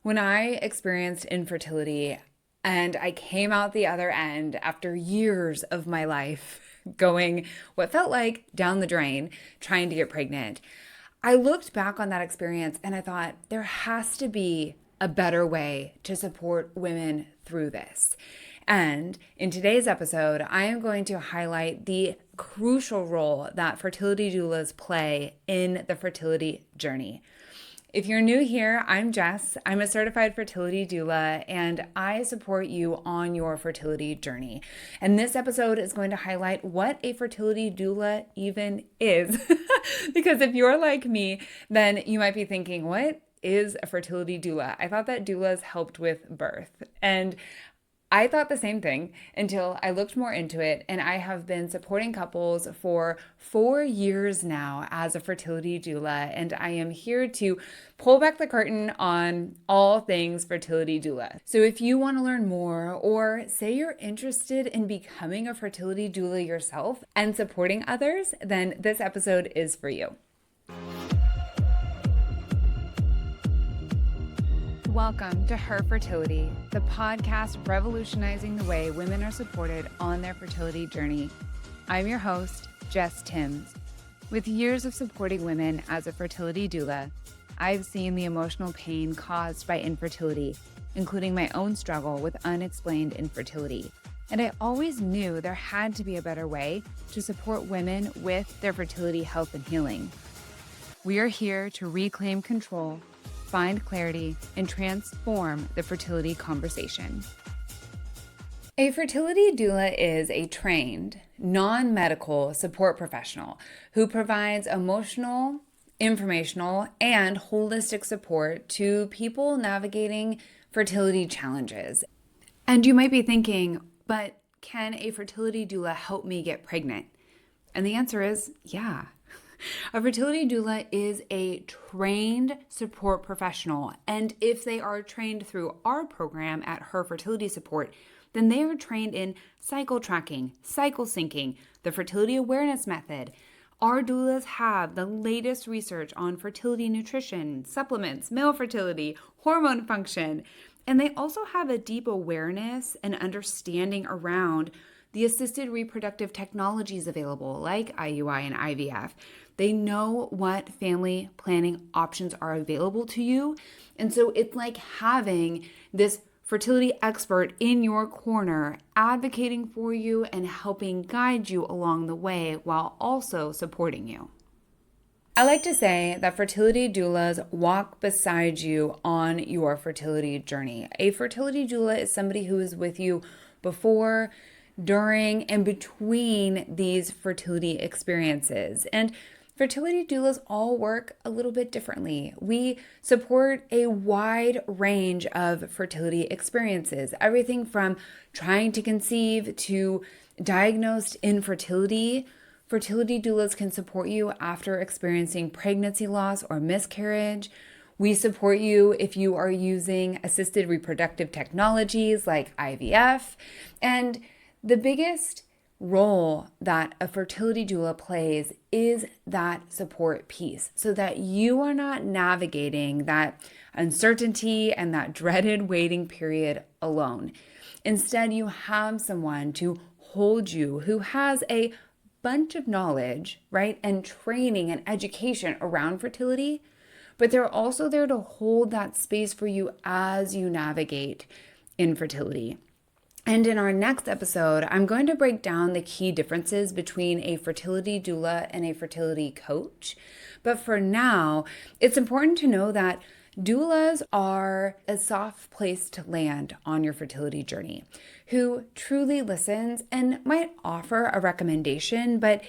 When I experienced infertility and I came out the other end after years of my life going what felt like down the drain, trying to get pregnant, I looked back on that experience and I thought there has to be a better way to support women through this. And in today's episode, I am going to highlight the crucial role that fertility doulas play in the fertility journey. If you're new here, I'm Jess. I'm a certified fertility doula, and I support you on your fertility journey. And this episode is going to highlight what a fertility doula even is. Because if you're like me, then you might be thinking, what is a fertility doula? I thought that doulas helped with birth. And I thought the same thing until I looked more into it, and I have been supporting couples for 4 years now as a fertility doula, and I am here to pull back the curtain on all things fertility doula. So if you want to learn more, or say you're interested in becoming a fertility doula yourself and supporting others, then this episode is for you. Welcome to Her Fertility, the podcast revolutionizing the way women are supported on their fertility journey. I'm your host, Jess Timms. With years of supporting women as a fertility doula, I've seen the emotional pain caused by infertility, including my own struggle with unexplained infertility. And I always knew there had to be a better way to support women with their fertility health and healing. We are here to reclaim control, find clarity, and transform the fertility conversation. A fertility doula is a trained, non-medical support professional who provides emotional, informational, and holistic support to people navigating fertility challenges. And you might be thinking, but can a fertility doula help me get pregnant? And the answer is yeah. A fertility doula is a trained support professional, and if they are trained through our program at Her Fertility Support, then they are trained in cycle tracking, cycle syncing, the fertility awareness method. Our doulas have the latest research on fertility nutrition, supplements, male fertility, hormone function, and they also have a deep awareness and understanding around the assisted reproductive technologies available like IUI and IVF. They know what family planning options are available to you. And so it's like having this fertility expert in your corner advocating for you and helping guide you along the way while also supporting you. I like to say that fertility doulas walk beside you on your fertility journey. A fertility doula is somebody who is with you before, during, and between these fertility experiences. And fertility doulas all work a little bit differently. We support a wide range of fertility experiences, everything from trying to conceive to diagnosed infertility. Fertility doulas can support you after experiencing pregnancy loss or miscarriage. We support you if you are using assisted reproductive technologies like IVF. And the biggest role that a fertility doula plays is that support piece so that you are not navigating that uncertainty and that dreaded waiting period alone. Instead, you have someone to hold you who has a bunch of knowledge, right, and training and education around fertility, but they're also there to hold that space for you as you navigate infertility. And in our next episode, I'm going to break down the key differences between a fertility doula and a fertility coach. But for now, it's important to know that doulas are a soft place to land on your fertility journey, who truly listens and might offer a recommendation, but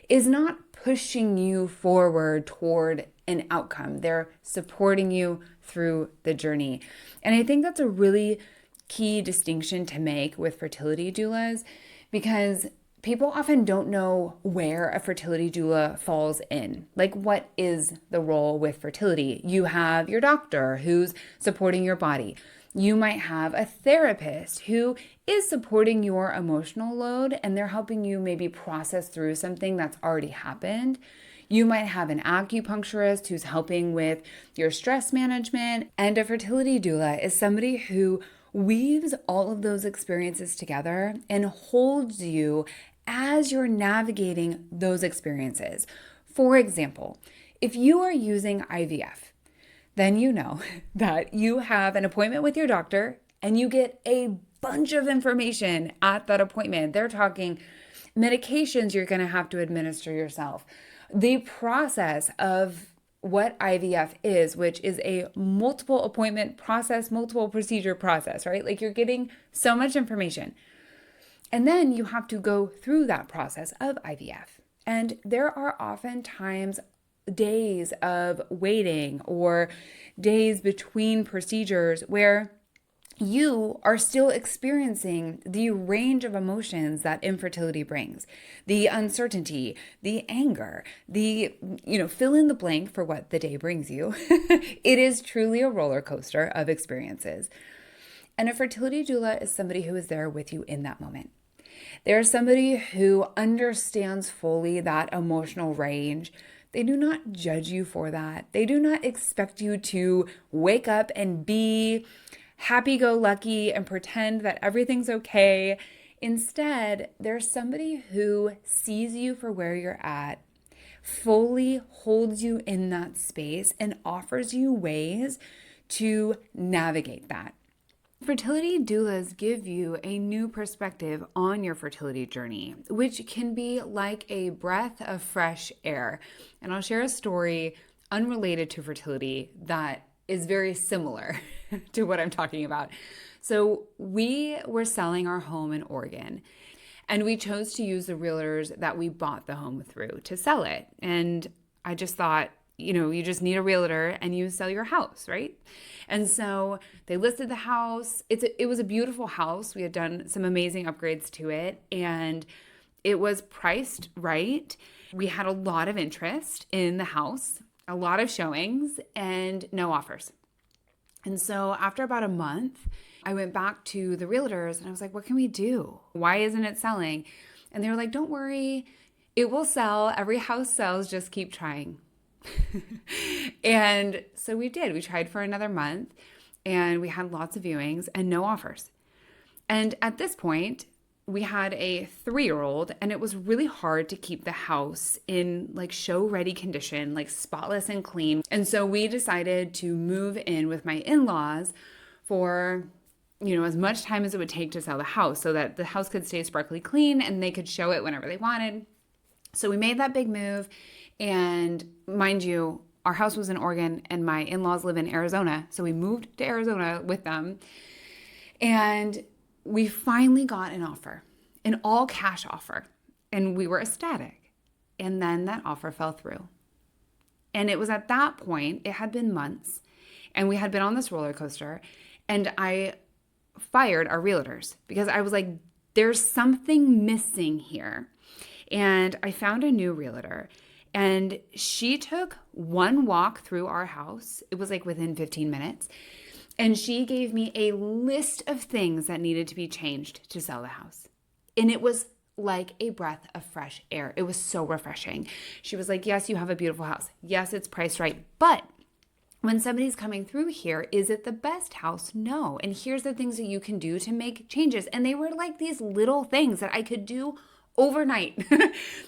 is not pushing you forward toward an outcome. They're supporting you through the journey. And I think that's a really key distinction to make with fertility doulas, because people often don't know where a fertility doula falls in. Like, what is the role with fertility? You have your doctor who's supporting your body. You might have a therapist who is supporting your emotional load and they're helping you maybe process through something that's already happened. You might have an acupuncturist who's helping with your stress management. And a fertility doula is somebody who weaves all of those experiences together and holds you as you're navigating those experiences. For example, if you are using IVF, then you know that you have an appointment with your doctor and you get a bunch of information at that appointment. They're talking medications you're going to have to administer yourself, the process of what IVF is, which is a multiple appointment process, multiple procedure process, right? Like you're getting so much information. And then you have to go through that process of IVF. And there are oftentimes days of waiting or days between procedures where you are still experiencing the range of emotions that infertility brings, the uncertainty, the anger, the, fill in the blank for what the day brings you. It is truly a roller coaster of experiences. And a fertility doula is somebody who is there with you in that moment. They're somebody who understands fully that emotional range. They do not judge you for that. They do not expect you to wake up and be happy-go-lucky and pretend that everything's okay. Instead, there's somebody who sees you for where you're at, fully holds you in that space, and offers you ways to navigate that. Fertility doulas give you a new perspective on your fertility journey, which can be like a breath of fresh air. And I'll share a story unrelated to fertility that is very similar to what I'm talking about. So we were selling our home in Oregon, and we chose to use the realtors that we bought the home through to sell it. And I just thought, you just need a realtor and you sell your house, right? And so they listed the house. It was a beautiful house. We had done some amazing upgrades to it, and it was priced right. We had a lot of interest in the house, a lot of showings, and no offers. And so after about a month, I went back to the realtors and I was like, what can we do? Why isn't it selling? And they were like, don't worry, it will sell. Every house sells, just keep trying. And so we did. We tried for another month and we had lots of viewings and no offers. And at this point, we had a 3-year-old, and it was really hard to keep the house in like show ready condition, like spotless and clean. And so we decided to move in with my in-laws for, as much time as it would take to sell the house so that the house could stay sparkly clean and they could show it whenever they wanted. So we made that big move. And mind you, our house was in Oregon and my in-laws live in Arizona. So we moved to Arizona with them. And we finally got an offer, an all cash offer, and we were ecstatic. And then that offer fell through. And it was at that point, it had been months, and we had been on this roller coaster, and I fired our realtors because I was like, there's something missing here. And I found a new realtor, and she took one walk through our house. It was like within 15 minutes. And she gave me a list of things that needed to be changed to sell the house. And it was like a breath of fresh air. It was so refreshing. She was like, yes, you have a beautiful house. Yes, it's priced right. But when somebody's coming through here, is it the best house? No. And here's the things that you can do to make changes. And they were like these little things that I could do overnight.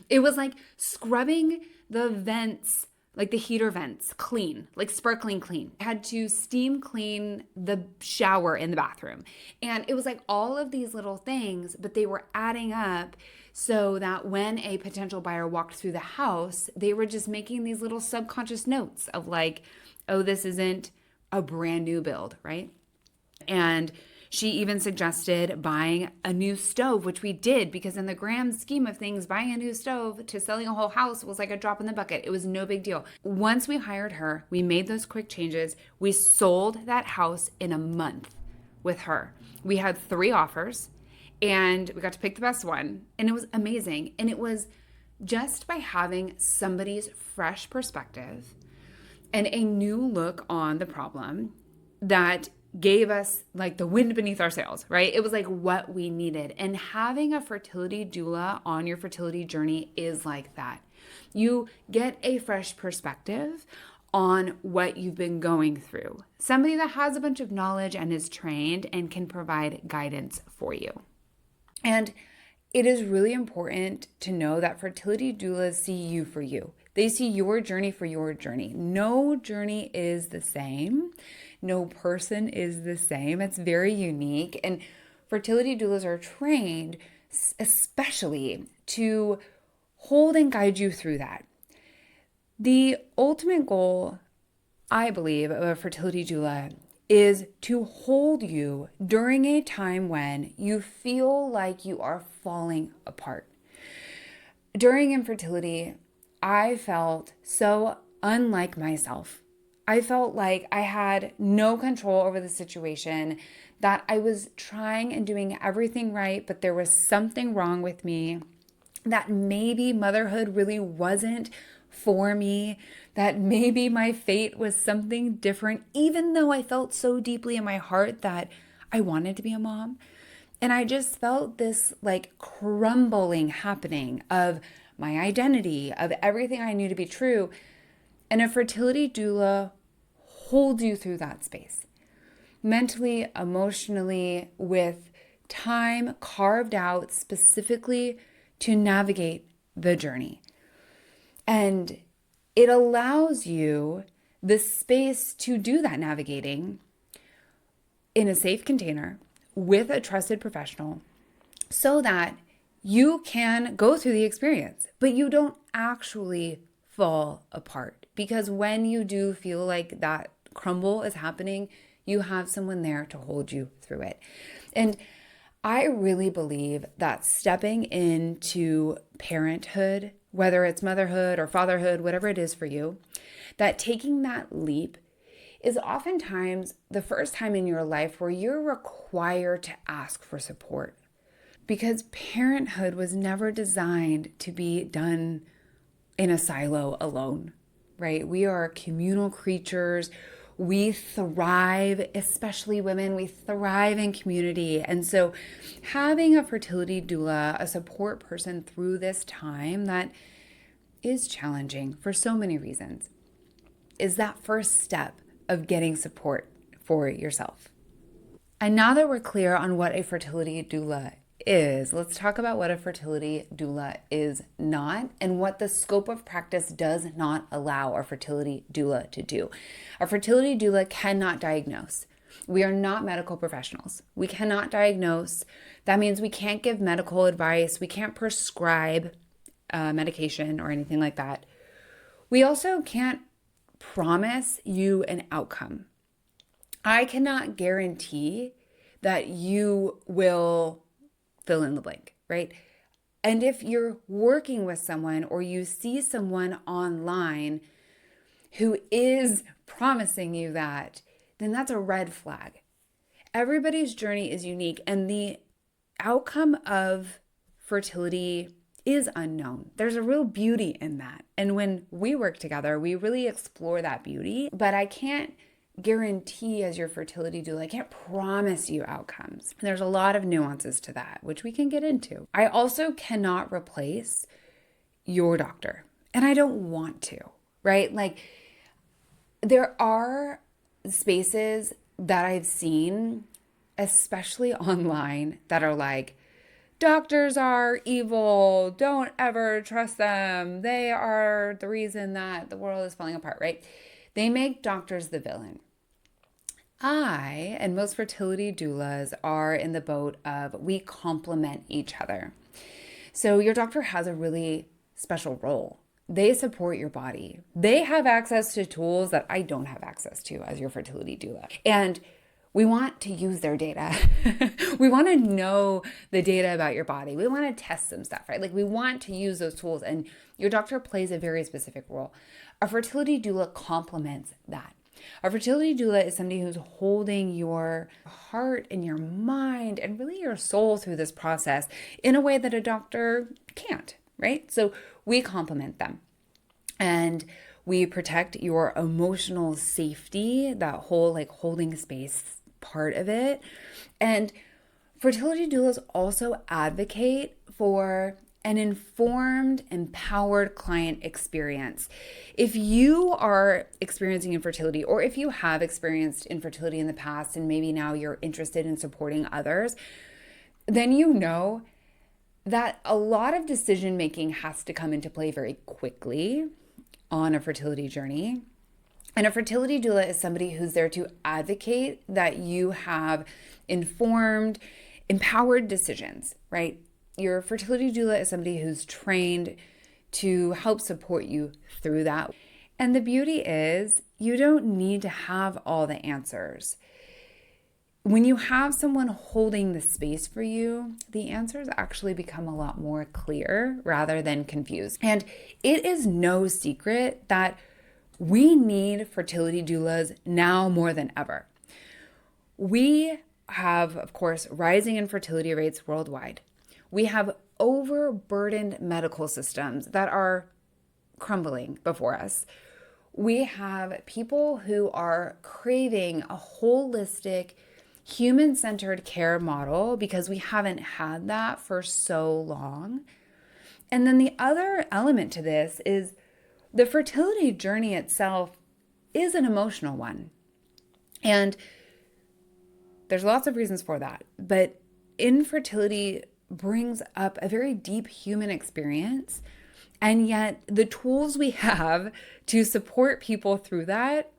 It was like scrubbing the vents, like the heater vents, clean, like sparkling clean. I had to steam clean the shower in the bathroom. And it was like all of these little things, but they were adding up so that when a potential buyer walked through the house, they were just making these little subconscious notes of like, oh, this isn't a brand new build, right? And she even suggested buying a new stove, which we did because in the grand scheme of things, buying a new stove to selling a whole house was like a drop in the bucket. It was no big deal. Once we hired her, we made those quick changes. We sold that house in a month with her. We had 3 offers and we got to pick the best one. And it was amazing. And it was just by having somebody's fresh perspective and a new look on the problem that gave us like the wind beneath our sails, right? It was like what we needed. And having a fertility doula on your fertility journey is like that. You get a fresh perspective on what you've been going through. Somebody that has a bunch of knowledge and is trained and can provide guidance for you. And it is really important to know that fertility doulas see you for you. They see your journey for your journey. No journey is the same. No person is the same. It's very unique. And fertility doulas are trained especially to hold and guide you through that. The ultimate goal, I believe, of a fertility doula is to hold you during a time when you feel like you are falling apart. During infertility, I felt so unlike myself. I felt like I had no control over the situation, that I was trying and doing everything right, but there was something wrong with me, that maybe motherhood really wasn't for me, that maybe my fate was something different, even though I felt so deeply in my heart that I wanted to be a mom. And I just felt this like crumbling happening of my identity, of everything I knew to be true. And a fertility doula holds you through that space, mentally, emotionally, with time carved out specifically to navigate the journey. And it allows you the space to do that navigating in a safe container with a trusted professional so that you can go through the experience, but you don't actually fall apart. Because when you do feel like that crumble is happening, you have someone there to hold you through it. And I really believe that stepping into parenthood, whether it's motherhood or fatherhood, whatever it is for you, that taking that leap is oftentimes the first time in your life where you're required to ask for support. Because parenthood was never designed to be done in a silo alone, right? We are communal creatures. We thrive, especially women, we thrive in community. And so having a fertility doula, a support person through this time that is challenging for so many reasons, is that first step of getting support for yourself. And now that we're clear on what a fertility doula is, let's talk about what a fertility doula is not and what the scope of practice does not allow a fertility doula to do. A fertility doula cannot diagnose. We are not medical professionals. We cannot diagnose. That means we can't give medical advice. We can't prescribe medication or anything like that. We also can't promise you an outcome. I cannot guarantee that you will fill in the blank, right? And if you're working with someone or you see someone online who is promising you that, then that's a red flag. Everybody's journey is unique, and the outcome of fertility is unknown. There's a real beauty in that. And when we work together, we really explore that beauty, but I can't guarantee as your fertility doula, I can't promise you outcomes. And there's a lot of nuances to that, which we can get into. I also cannot replace your doctor, and I don't want to, right? Like, there are spaces that I've seen, especially online, that are like, doctors are evil, don't ever trust them, they are the reason that the world is falling apart, right? They make doctors the villain. I and most fertility doulas are in the boat of we complement each other. So your doctor has a really special role. They support your body. They have access to tools that I don't have access to as your fertility doula. And we want to use their data. We want to know the data about your body. We want to test some stuff, right? Like, we want to use those tools, and your doctor plays a very specific role. A fertility doula complements that. A fertility doula is somebody who's holding your heart and your mind and really your soul through this process in a way that a doctor can't, right? So we complement them. And we protect your emotional safety, that whole like holding space part of it. And fertility doulas also advocate for an informed, empowered client experience. If you are experiencing infertility, or if you have experienced infertility in the past and maybe now you're interested in supporting others, then you know that a lot of decision making has to come into play very quickly on a fertility journey. And a fertility doula is somebody who's there to advocate that you have informed, empowered decisions, right? Your fertility doula is somebody who's trained to help support you through that. And the beauty is, you don't need to have all the answers. When you have someone holding the space for you, the answers actually become a lot more clear rather than confused. And it is no secret that we need fertility doulas now more than ever. We have, of course, rising infertility rates worldwide. We have overburdened medical systems that are crumbling before us. We have people who are craving a holistic, human-centered care model because we haven't had that for so long. And then the other element to this is the fertility journey itself is an emotional one. And there's lots of reasons for that. But infertility brings up a very deep human experience. And yet the tools we have to support people through that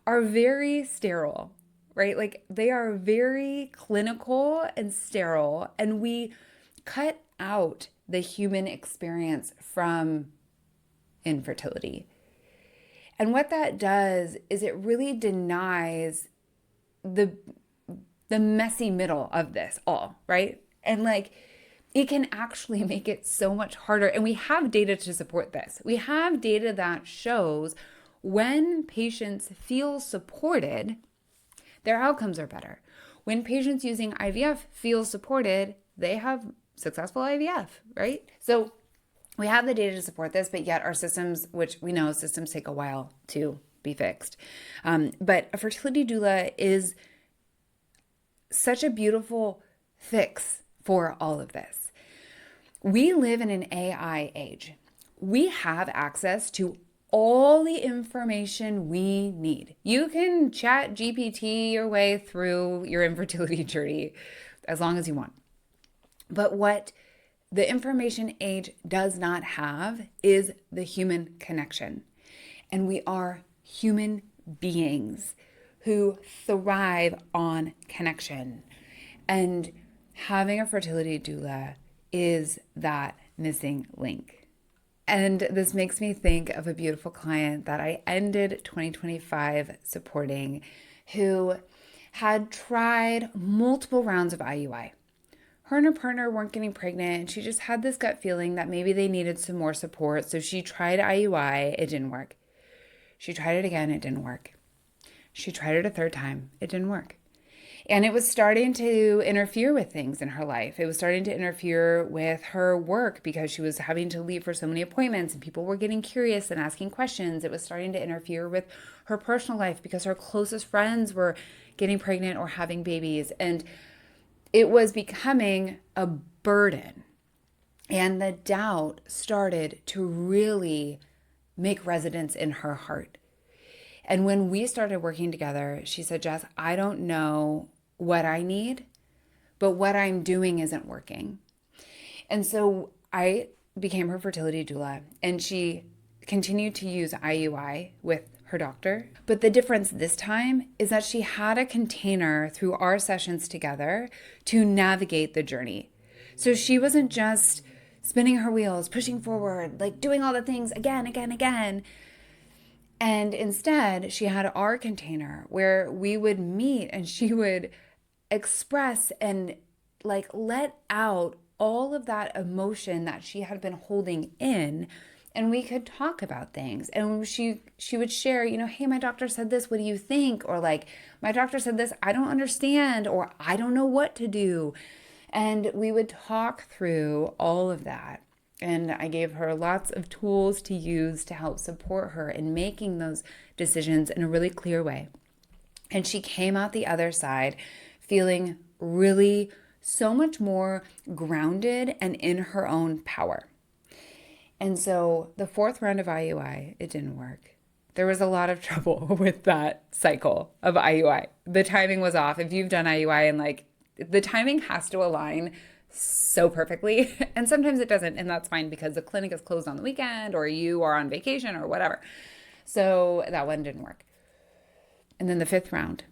are very sterile, right? Like they are very clinical and sterile. And we cut out the human experience from infertility. And what that does is it really denies the messy middle of this all, right? And like it can actually make it so much harder. And we have data to support this. We have data that shows when patients feel supported, their outcomes are better. When patients using IVF feel supported, they have successful IVF, right? So we have the data to support this, but yet our systems, which we know systems take a while to be fixed. But a fertility doula is such a beautiful fix for all of this. We live in an AI age. We have access to all the information we need. You can chat GPT your way through your infertility journey as long as you want. But what the information age does not have is the human connection. And we are human beings who thrive on connection. And having a fertility doula is that missing link. And this makes me think of a beautiful client that I ended 2025 supporting who had tried multiple rounds of IUI. Her and her partner weren't getting pregnant, and she just had this gut feeling that maybe they needed some more support. So she tried IUI, it didn't work. She tried it again, it didn't work. She tried it a third time, it didn't work. And it was starting to interfere with things in her life. It was starting to interfere with her work because she was having to leave for so many appointments and people were getting curious and asking questions. It was starting to interfere with her personal life because her closest friends were getting pregnant or having babies. And it was becoming a burden. And the doubt started to really make residence in her heart. And when we started working together, she said, Jess, I don't know what I need, but what I'm doing isn't working. And so I became her fertility doula, and she continued to use IUI with her doctor. But the difference this time is that she had a container through our sessions together to navigate the journey. So she wasn't just spinning her wheels, pushing forward, like doing all the things again. And instead, she had our container where we would meet and she would express and like let out all of that emotion that she had been holding in. And we could talk about things. And she would share, hey, my doctor said this, what do you think? Or like, my doctor said this, I don't understand, or I don't know what to do. And we would talk through all of that. And I gave her lots of tools to use to help support her in making those decisions in a really clear way. And she came out the other side feeling really so much more grounded and in her own power. And so the fourth round of IUI, it didn't work. There was a lot of trouble with that cycle of IUI. The timing was off. If you've done IUI and like the timing has to align so perfectly, and sometimes it doesn't, and that's fine because the clinic is closed on the weekend or you are on vacation or whatever. So that one didn't work. And then the fifth round,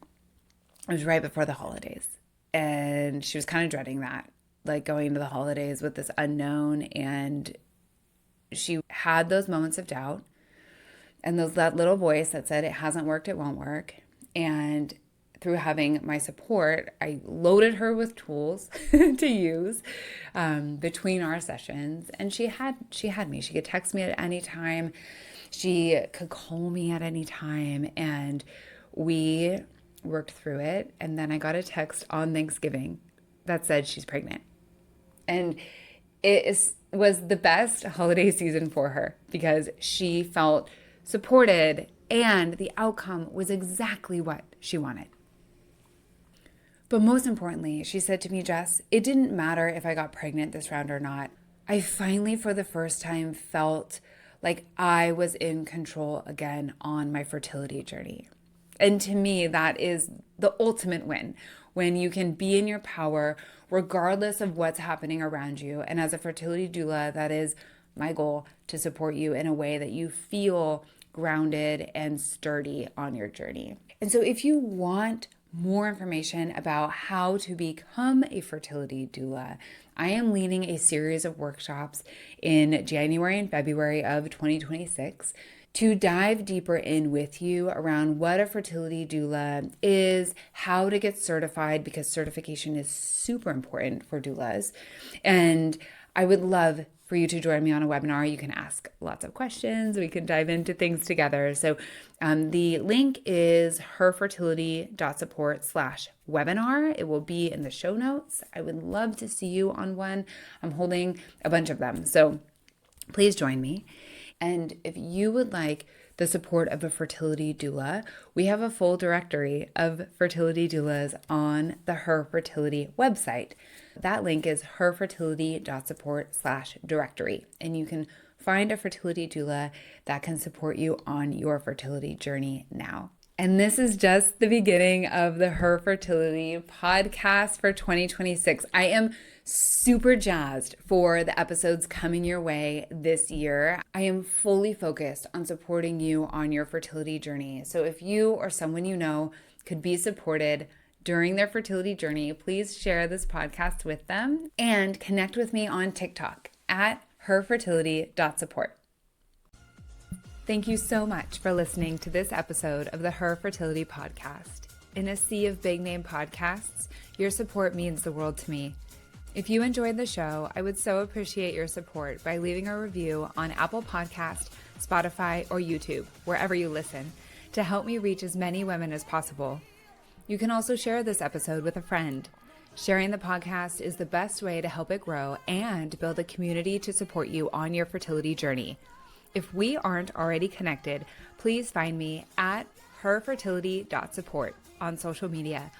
it was right before the holidays, and she was kind of dreading that, like going to the holidays with this unknown, and she had those moments of doubt and that little voice that said, it hasn't worked, it won't work. And through having my support, I loaded her with tools to use between our sessions. And she had me. She could text me at any time. She could call me at any time. And we worked through it. And then I got a text on Thanksgiving that said she's pregnant. And was the best holiday season for her because she felt supported and the outcome was exactly what she wanted. But most importantly, she said to me, Jess, it didn't matter if I got pregnant this round or not. I finally, for the first time, felt like I was in control again on my fertility journey. And to me, that is the ultimate win, when you can be in your power regardless of what's happening around you. And as a fertility doula, that is my goal, to support you in a way that you feel grounded and sturdy on your journey. And so if you want more information about how to become a fertility doula, I am leading a series of workshops in January and February of 2026 to dive deeper in with you around what a fertility doula is, how to get certified, because certification is super important for doulas. And I would love for you to join me on a webinar. You can ask lots of questions. We can dive into things together. So the link is herfertility.support/webinar. It will be in the show notes. I would love to see you on one. I'm holding a bunch of them. So please join me. And if you would like the support of a fertility doula, we have a full directory of fertility doulas on the Her Fertility website. That link is herfertility.support/directory. And you can find a fertility doula that can support you on your fertility journey now. And this is just the beginning of the Her Fertility podcast for 2026. I am super jazzed for the episodes coming your way this year. I am fully focused on supporting you on your fertility journey. So if you or someone you know could be supported during their fertility journey, please share this podcast with them and connect with me on TikTok at herfertility.support. Thank you so much for listening to this episode of the Her Fertility podcast. In a sea of big name podcasts, your support means the world to me. If you enjoyed the show, I would so appreciate your support by leaving a review on Apple Podcast, Spotify, or YouTube, wherever you listen, to help me reach as many women as possible. You can also share this episode with a friend. Sharing the podcast is the best way to help it grow and build a community to support you on your fertility journey. If we aren't already connected, please find me at herfertility.support on social media,